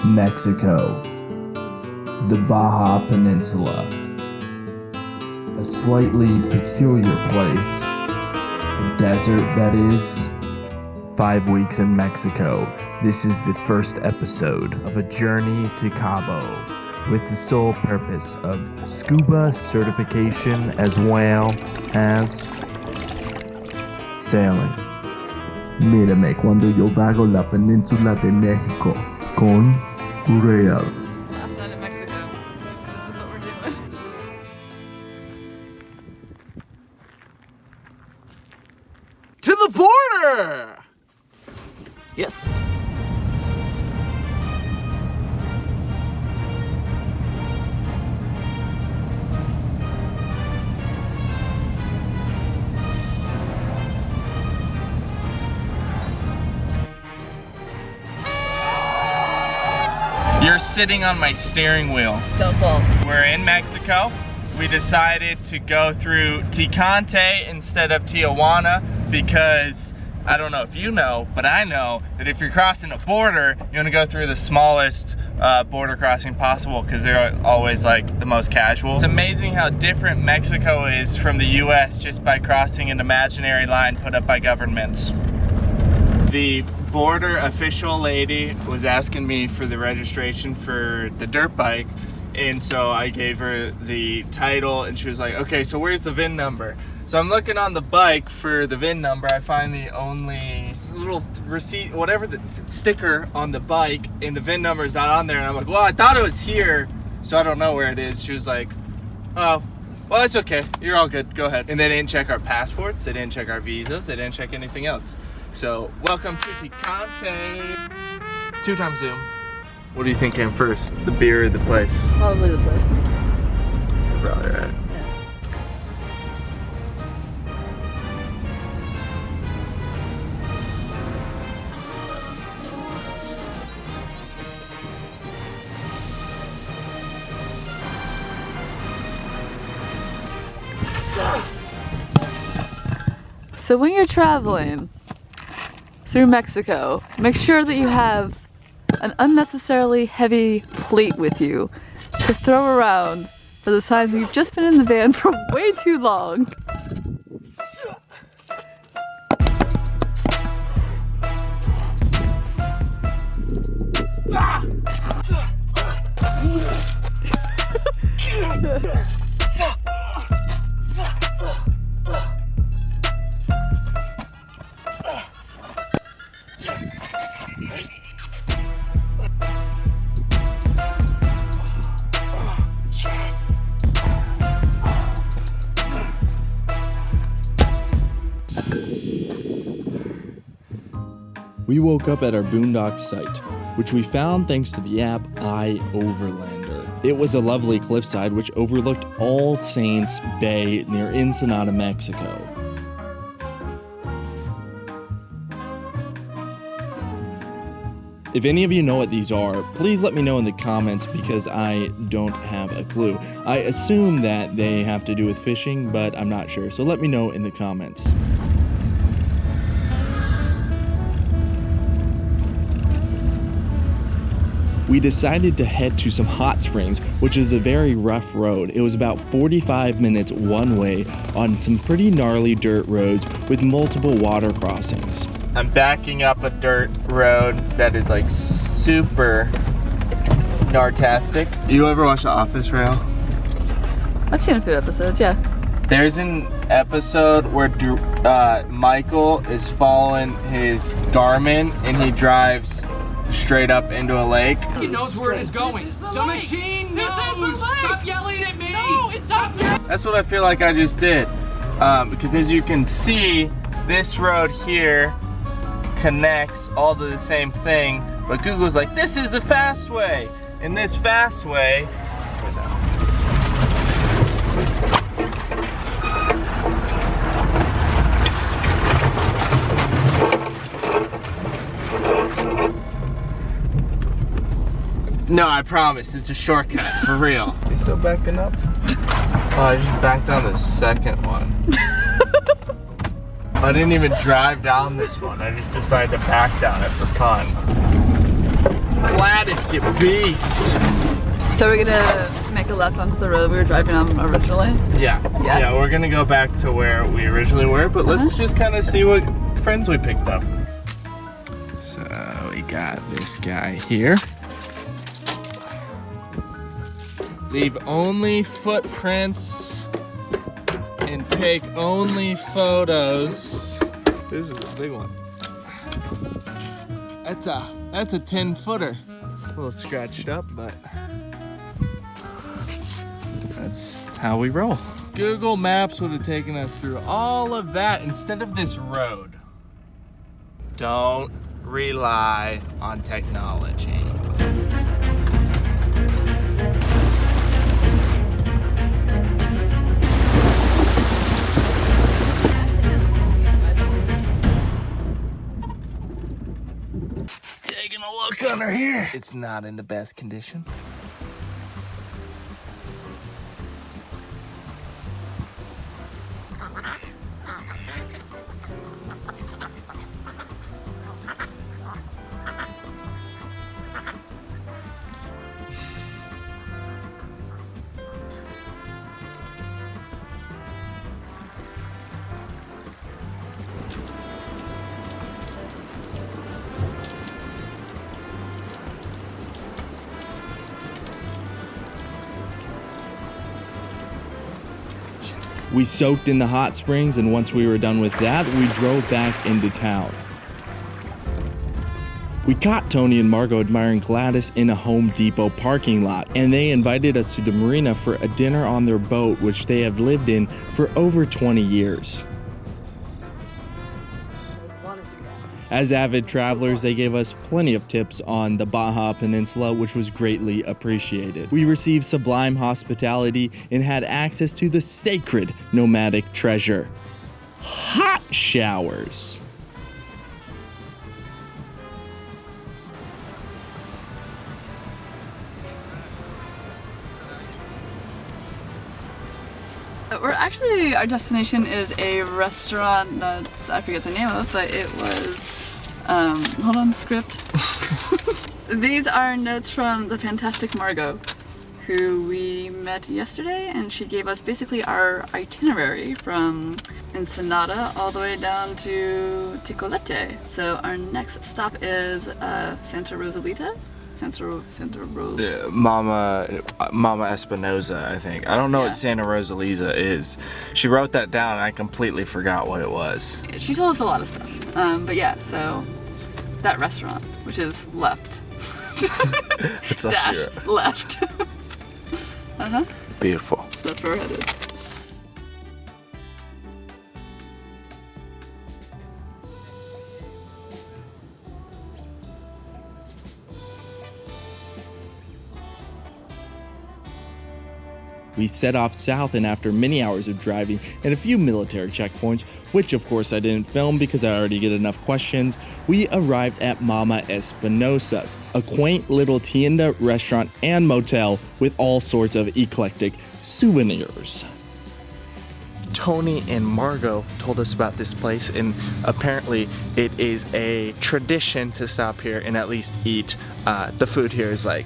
Mexico. The Baja Pennensula. A slightly peculiar place. The desert, that is. 5 weeks in Mexico. This is the first episode of a journey to Cabo with the sole purpose of scuba certification as well as sailing. Mírame cuando yo vago la península de México con Rael. Last night in Mexico. This is what we're doing. To the border! Yes. You're sitting on my steering wheel. Don't fall. We're in Mexico. We decided to go through Tecate instead of Tijuana because I don't know if you know, but I know that if you're crossing a border, you want to go through the smallest border crossing possible because they're always like the most casual. It's amazing how different Mexico is from the US just by crossing an imaginary line put up by governments. The border official lady was asking me for the registration for the dirt bike, and so I gave her the title and she was like, okay, so where's the VIN number? So I'm looking on the bike for the VIN number. I find the only little receipt, whatever the sticker on the bike, and the VIN number is not on there. And I'm like, well, I thought it was here, so I don't know where it is. She was like, oh, well, it's okay. You're all good. Go ahead. And they didn't check our passports. They didn't check our visas. They didn't check anything else. So, welcome to Tecate. 2 times Zoom. What do you think came first, the beer or the place? Probably the place. You're probably right. So when you're traveling through Mexico, make sure that you have an unnecessarily heavy plate with you to throw around for the times when you've just been in the van for way too long. We woke up at our Boondocks Sight, which we found thanks to the app Overlander. It was a lovely cliffside which overlooked All Saints Bay near Ensenada, Mexico. If any of you know what these are, please let me know in the comments because I don't have a clue. I assume that they have to do with fishing, but I'm not sure, so let me know in the comments. We decided to head to some hot springs, which is a very rough road. It was about 45 minutes one way on some pretty gnarly dirt roads with multiple water crossings. I'm backing up a dirt road that is like super nartastic. You ever watch The Office, Rael? I've seen a few episodes, yeah. There's an episode where Michael is following his Garmin and he drives straight up into a lake. He knows where it is going. The machine knows. Stop yelling at me. No, it's up. That's what I feel like I just did. Because as you can see, this road here connects all to the same thing, but Google's like, this is the fast way. And this fast way, no, I promise, it's a shortcut, for real. You still backing up? Oh, I just backed down the second one. I didn't even drive down this one. I just decided to back down it for fun. Gladys, you beast. So we're gonna make a left onto the road we were driving on originally? Yeah. Yeah? Yeah, we're gonna go back to where we originally were, but let's just kind of see what friends we picked up. So we got this guy here. Leave only footprints and take only photos. This is a big one. That's a 10-footer. A little scratched up, but that's how we roll. Google Maps would have taken us through all of that instead of this road. Don't rely on technology. Taking a look under here. It's not in the best condition. We soaked in the hot springs, and once we were done with that, we drove back into town. We caught Tony and Margot admiring Gladys in a Home Depot parking lot, and they invited us to the Marina for a dinner on their boat, which they have lived in for over 20 years. As avid travelers, they gave us plenty of tips on the Baja Peninsula, which was greatly appreciated. We received sublime hospitality and had access to the sacred nomadic treasure: hot showers. Our destination is a restaurant that's, I forget the name of, but it was, hold on, script. These are notes from the fantastic Margot, who we met yesterday, and she gave us basically our itinerary from Ensenada all the way down to Ticolete. So our next stop is Santa Rosalita? Santa Rosa. Mama Espinosa, I think. I don't know what Santa Rosalita is. She wrote that down and I completely forgot what it was. She told us a lot of stuff. But yeah, so that restaurant, which is left. It's all Dash she wrote. left. Uh-huh. Beautiful. So that's where we're headed. We set off south, and after many hours of driving and a few military checkpoints, which of course I didn't film because I already get enough questions, we arrived at Mama Espinosa's, a quaint little tienda, restaurant, and motel with all sorts of eclectic souvenirs. Tony and Margot told us about this place, and apparently it is a tradition to stop here and at least eat. The food here is like,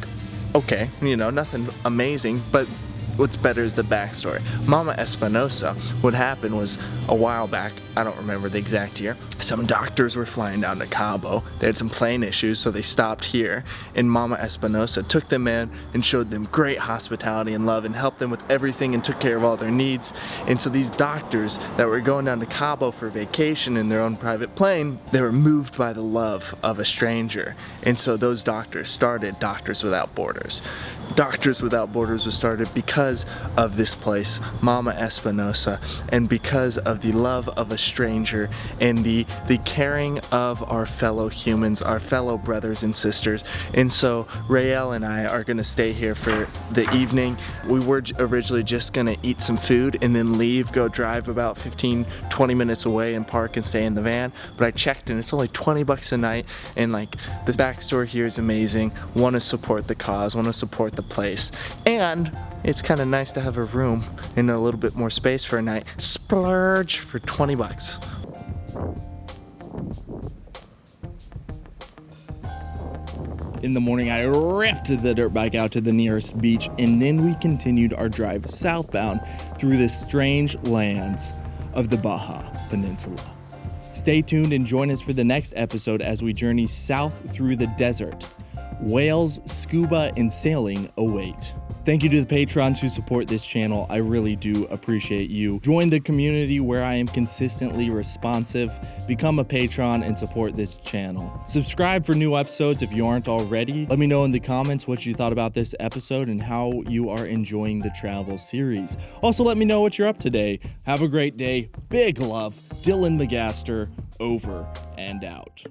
okay, you know, nothing amazing, but what's better is the backstory. Mama Espinosa, what happened was a while back, I don't remember the exact year, some doctors were flying down to Cabo. They had some plane issues, so they stopped here, and Mama Espinosa took them in and showed them great hospitality and love and helped them with everything and took care of all their needs. And so these doctors that were going down to Cabo for vacation in their own private plane, they were moved by the love of a stranger. And so those doctors started Doctors Without Borders. Doctors Without Borders was started because of this place, Mama Espinosa, and because of the love of a stranger and the caring of our fellow humans, our fellow brothers and sisters. And so Rael and I are gonna stay here for the evening. We were originally just gonna eat some food and then leave, go drive about 15-20 minutes away and park and stay in the van, but I checked and it's only 20 bucks a night, and like the backstory here is amazing. Want to support the cause, want to support the place, and it's kind of nice to have a room and a little bit more space for a night. Splurge for 20 bucks. in the morning, I ripped the dirt bike out to the nearest beach, and then we continued our drive southbound through the strange lands of the Baja Peninsula. Stay tuned and join us for the next episode as we journey south through the desert. Whales, scuba, and sailing await. Thank you to the patrons who support this channel. I really do appreciate you. Join the community where I am consistently responsive. Become a patron and support this channel. Subscribe for new episodes if you aren't already. Let me know in the comments what you thought about this episode and how you are enjoying the travel series. Also, let me know what you're up to today. Have a great day. Big love. Dylan McGaster, over and out.